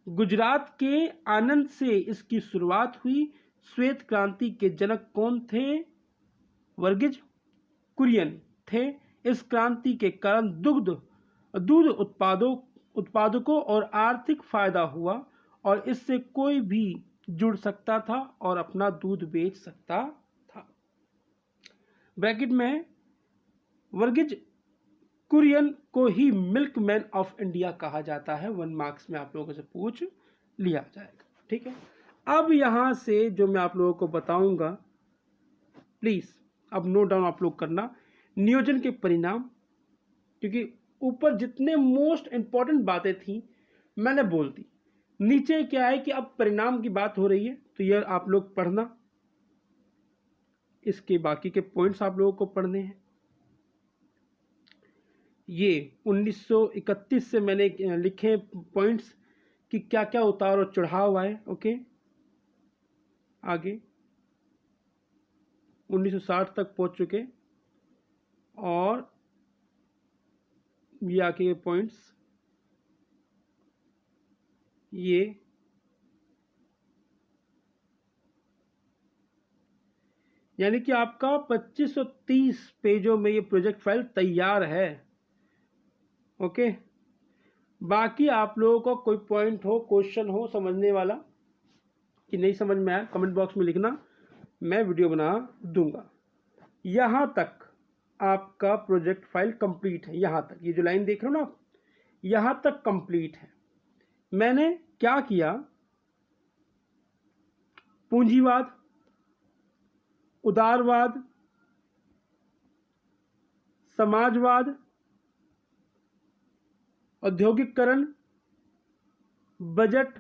गुजरात के आनंद से इसकी शुरुआत हुई। श्वेत क्रांति के जनक कौन थे? वर्गीज कुरियन थे। इस क्रांति के कारण दूध उत्पादकों और आर्थिक फायदा हुआ और इससे कोई भी जुड़ सकता था और अपना दूध बेच सकता था। ब्रैकेट में वर्गीज कुरियन को ही मिल्कमैन ऑफ इंडिया कहा जाता है। 1 मार्क्स में आप लोगों से पूछ लिया जाएगा। ठीक है, अब यहां से जो मैं आप लोगों को बताऊंगा, प्लीज अब नोट डाउन आप लोग करना। नियोजन के परिणाम, क्योंकि ऊपर जितने मोस्ट इंपॉर्टेंट बातें थी मैंने बोल दी, नीचे क्या है कि अब परिणाम की बात हो रही है, तो यह आप लोग पढ़ना। इसके बाकी के पॉइंट्स आप लोगों को पढ़ने हैं। ये 1931 से मैंने लिखे पॉइंट्स कि क्या क्या उतार और चढ़ाव आए। ओके, आगे 1960 तक पहुंच चुके और ये आगे के पॉइंट्स ये यानी कि आपका 2530 पेजों में ये प्रोजेक्ट फाइल तैयार है। ओके, बाकी आप लोगों को कोई पॉइंट हो, क्वेश्चन हो समझने वाला कि नहीं समझ में आया, कमेंट बॉक्स में लिखना, मैं वीडियो बना दूंगा। यहाँ तक आपका प्रोजेक्ट फाइल कंप्लीट है। यहाँ तक ये जो लाइन देख रहे हो ना आप, यहाँ तक कंप्लीट है। मैंने क्या किया, पूंजीवाद, उदारवाद, समाजवाद, औद्योगिकरण, बजट,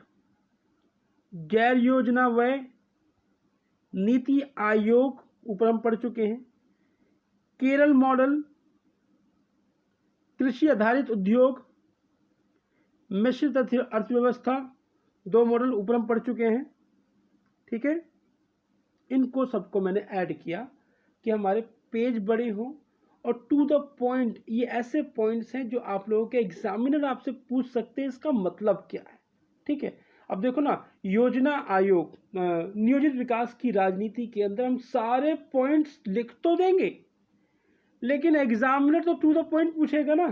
गैर योजना व्यय, नीति आयोग ऊपर हम पढ़ चुके हैं, केरल मॉडल, कृषि आधारित उद्योग, मिश्रित अर्थव्यवस्था, 2 मॉडल ऊपर हम पढ़ चुके हैं। ठीक है, इनको सबको मैंने ऐड किया कि हमारे पेज बड़े हों और टू द पॉइंट। ये ऐसे पॉइंट्स हैं जो आप लोगों के एग्जामिनर आपसे पूछ सकते हैं इसका मतलब क्या है। ठीक है, अब देखो ना, योजना आयोग, नियोजित विकास की राजनीति के अंदर हम सारे पॉइंट्स लिख तो देंगे, लेकिन एग्जामिनर तो टू द पॉइंट पूछेगा ना,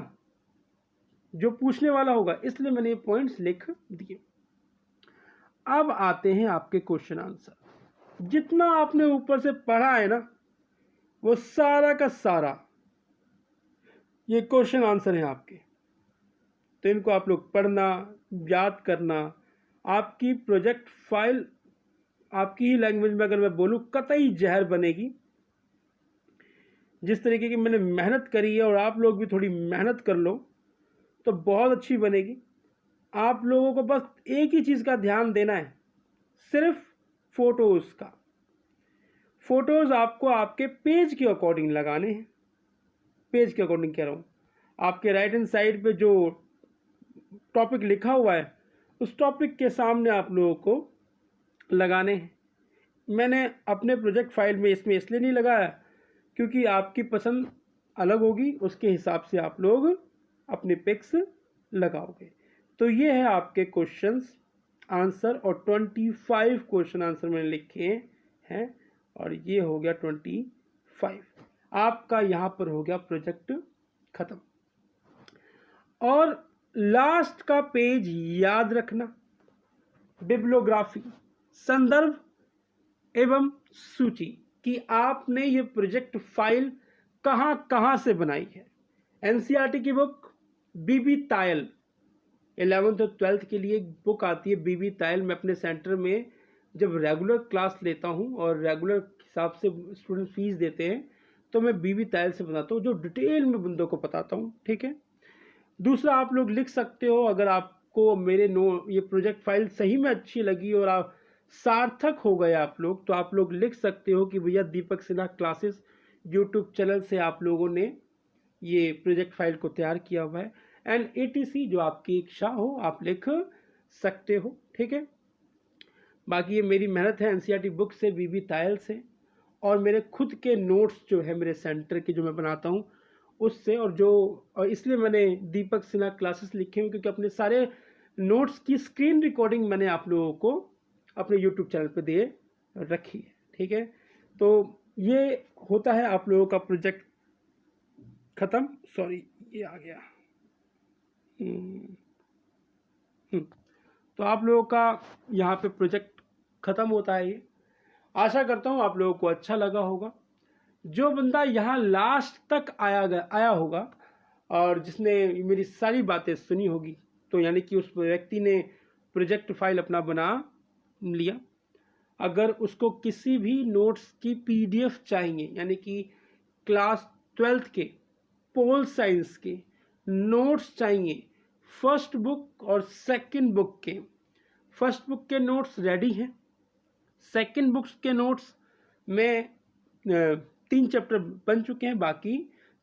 जो पूछने वाला होगा, इसलिए मैंने ये पॉइंट्स लिख दिए। अब आते हैं आपके क्वेश्चन आंसर। जितना आपने ऊपर से पढ़ा है ना, वो सारा का सारा ये क्वेश्चन आंसर है आपके। तो इनको आप लोग पढ़ना, याद करना। आपकी प्रोजेक्ट फाइल आपकी ही लैंग्वेज में अगर मैं बोलूँ कतई जहर बनेगी। जिस तरीके की मैंने मेहनत करी है और आप लोग भी थोड़ी मेहनत कर लो तो बहुत अच्छी बनेगी। आप लोगों को बस एक ही चीज़ का ध्यान देना है, सिर्फ फोटोज़ का। फोटोज़ आपको आपके पेज के अकॉर्डिंग लगाने हैं। पेज के अकॉर्डिंग कह रहा हूँ, आपके राइट हैंड साइड पे जो टॉपिक लिखा हुआ है उस टॉपिक के सामने आप लोगों को लगाने हैं। मैंने अपने प्रोजेक्ट फाइल में इसमें इसलिए नहीं लगाया क्योंकि आपकी पसंद अलग होगी, उसके हिसाब से आप लोग अपने पिक्स लगाओगे। तो ये है आपके क्वेश्चंस आंसर, और 25 क्वेश्चन आंसर मैंने लिखे हैं और ये हो गया 25। आपका यहाँ पर हो गया प्रोजेक्ट खत्म। और लास्ट का पेज याद रखना, बिब्लियोग्राफी, संदर्भ एवं सूची, कि आपने ये प्रोजेक्ट फाइल कहाँ कहाँ से बनाई है। एनसीईआरटी की बुक बीबी तायल 11th और 12th के लिए बुक आती है बीबी तायल। मैं अपने सेंटर में जब रेगुलर क्लास लेता हूँ और रेगुलर हिसाब से स्टूडेंट फीस देते हैं तो मैं बीबी तायल से बताता हूँ, जो डिटेल में बंदों को बताता हूँ। ठीक है, दूसरा आप लोग लिख सकते हो, अगर आपको मेरे ये प्रोजेक्ट फाइल सही में अच्छी लगी और आप सार्थक हो गए आप लोग, तो आप लोग लिख सकते हो कि भैया दीपक सिन्हा क्लासेस यूट्यूब चैनल से आप लोगों ने ये प्रोजेक्ट फाइल को तैयार किया हुआ है। एंड ATC जो आपकी इच्छा हो आप लिख सकते हो। ठीक है, बाकी ये मेरी मेहनत है एनसीईआरटी बुक से, बीबी तायल से, और मेरे खुद के नोट्स जो है मेरे सेंटर के जो मैं बनाता हूँ उससे, और इसलिए मैंने दीपक सिन्हा क्लासेस लिखे हैं क्योंकि अपने सारे नोट्स की स्क्रीन रिकॉर्डिंग मैंने आप लोगों को अपने यूट्यूब चैनल पे दे रखी है। ठीक है, तो ये होता है आप लोगों का प्रोजेक्ट खत्म। सॉरी, ये आ गया। तो आप लोगों का यहाँ पे प्रोजेक्ट खत्म होता है। ये आशा करता हूँ आप लोगों को अच्छा लगा होगा। जो बंदा यहाँ लास्ट तक आया होगा और जिसने मेरी सारी बातें सुनी होगी, तो यानी कि उस व्यक्ति ने प्रोजेक्ट फाइल अपना बना लिया। अगर उसको किसी भी नोट्स की PDF चाहिए, यानी कि क्लास 12th के पोल साइंस के नोट्स चाहिए, फर्स्ट बुक और सेकंड बुक के, फर्स्ट बुक के नोट्स रेडी हैं, सेकंड बुक्स के नोट्स में 3 चैप्टर बन चुके हैं, बाकी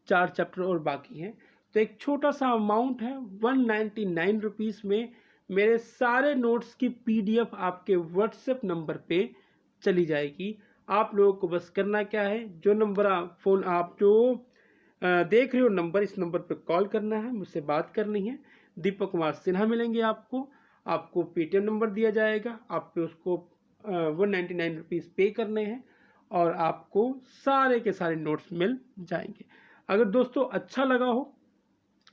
4 चैप्टर और बाकी हैं। तो एक छोटा सा अमाउंट है 199 रुपीज़ में मेरे सारे नोट्स की PDF आपके व्हाट्सएप नंबर पे चली जाएगी। आप लोगों को बस करना क्या है, जो नंबर फ़ोन आप जो देख रहे हो नंबर, इस नंबर पे कॉल करना है, मुझसे बात करनी है। दीपक कुमार सिन्हा मिलेंगे आपको पेटीएम नंबर दिया जाएगा, आप पे उसको 199 रुपीज़ पे करने हैं और आपको सारे के सारे नोट्स मिल जाएंगे। अगर दोस्तों अच्छा लगा हो,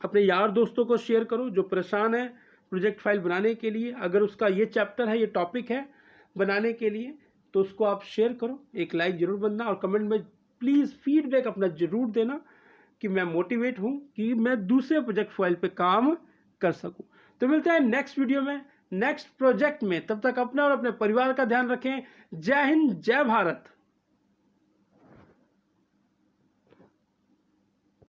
अपने यार दोस्तों को शेयर करो जो परेशान है प्रोजेक्ट फाइल बनाने के लिए। अगर उसका ये चैप्टर है, ये टॉपिक है बनाने के लिए, तो उसको आप शेयर करो। एक लाइक जरूर बनना और कमेंट में प्लीज़ फीडबैक अपना ज़रूर देना कि मैं मोटिवेट हूँ कि मैं दूसरे प्रोजेक्ट फाइल पे काम कर सकूँ। तो मिलते हैं नेक्स्ट वीडियो में नेक्स्ट प्रोजेक्ट में। तब तक अपना और अपने परिवार का ध्यान रखें। जय हिंद, जय भारत।